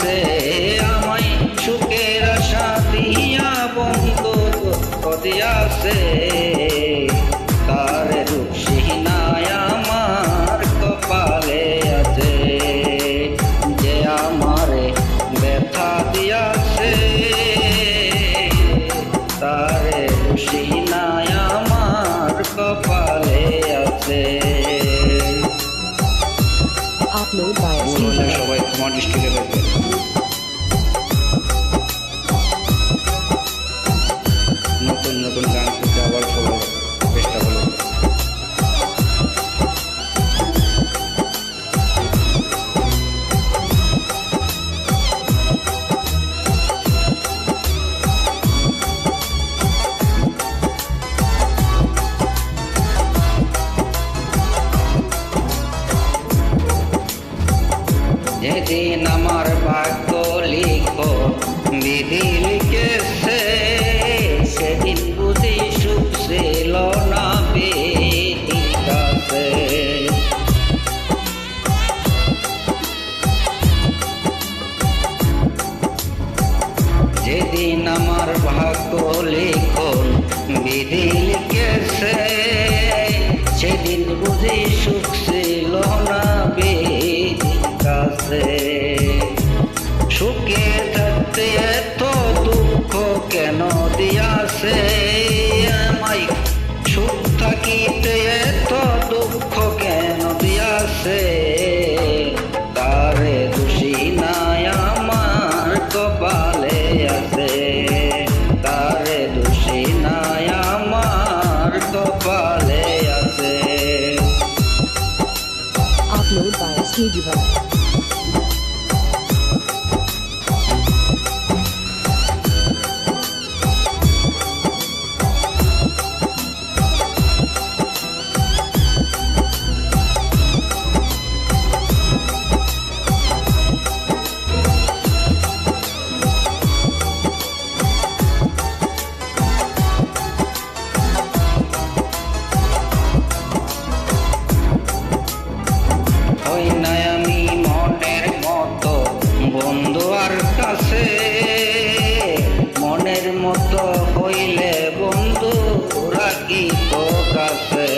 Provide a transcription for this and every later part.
দিয়াছে আমায় সুখের আশা দিয়া বন্ধু দুঃখ দিয়াছে তার রূপসীনায় আমার কপালে আছে যে আমারে ব্যথা দিয়াছে তার রূপসীনায় আমার কপালে আছে। Upload by সবাই তোমার ডিস্ট্রিক্টে দেখবে। নতুন নতুন গান করতে আবার সবাই চেষ্টা করবে। যেদিন আমার ভাগ্য লিখো বিধি লিখেছে সেদিন বুঝি সুখ ছিল না বিধি কাছে। যেদিন আমার ভাগ্য লিখন বিধি লিখেছে সেদিন বুঝি সুখ ছিল না বিধি কাছে। সুখে থাকতে এত দুঃখ কেন দিয়াছে আমায় সুখ থাকিতে এত দুঃখ কেন দিয়াছে তারে দোষী নাই আমার কপালে আছে তারে দোষী নাই আমার কপালে আছে। Upload by Studio. ওই নাই আমি মনের মতো বন্ধু আর কাছে মনের মতো হইলে বন্ধু রাখি তো কাছে।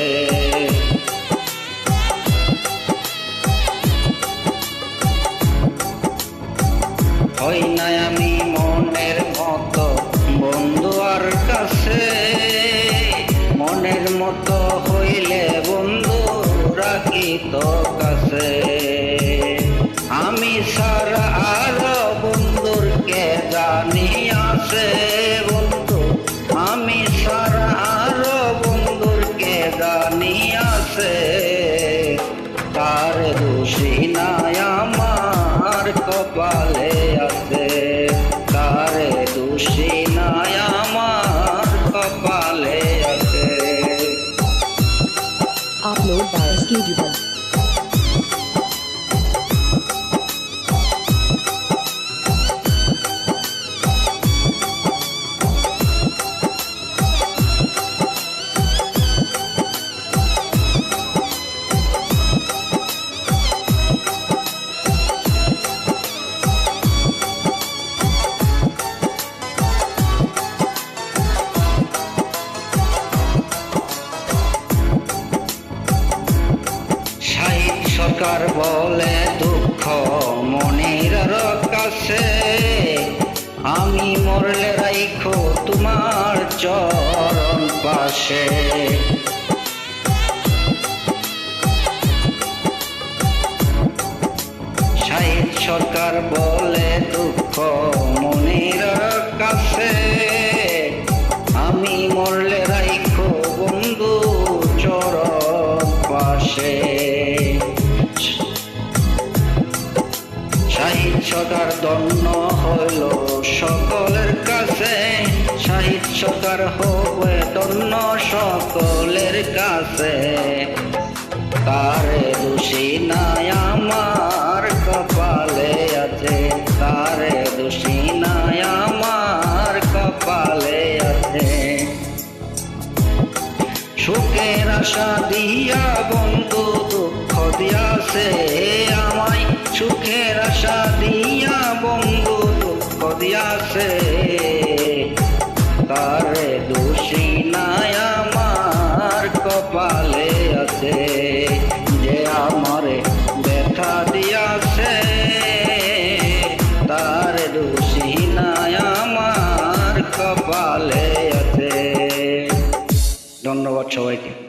ওই নাই আমি মনের মতো বন্ধু আর কাছে মনের মতো হইলে বন্ধু রাখি তো কাছে। আমি সারা আরো বন্ধুর কে জানি আছে বন্ধু আমি সারা আরো বন্ধুর কে জানি আছে তার দোষী নাই আমার কপালে আছে তার দোষী নাই আমার কপালে আছে। Upload by Studio. সরকার বলে দুঃখ মনের কাছে আমি মরলে রাইখো তোমার চরণ পাশে। শাহিদ সরকার বলে দুঃখ মনের কাছে আমি মরলে রাইখো বন্ধু চরণ পাশে। শাহিদ সরকার ধন্য হইল সকলের কাছে শাহিদ সরকার হবে ধন্য সকলের কাছে তারে দোষী নাই আমার কপালে আছে তারে দোষী নাই আমার কপালে আছে। সুখের আশা দিয়া বন্ধু দুঃখ দিয়াছে আমায় সুখের আশা দিয়া বন্ধু আছে, তারে দোষী নাই আমার কপালে আছে। যে আমারে ব্যথা দিয়াছে, তার দোষী নাই আমার কপালে আছে। ধন্যবাদ সবাইকে।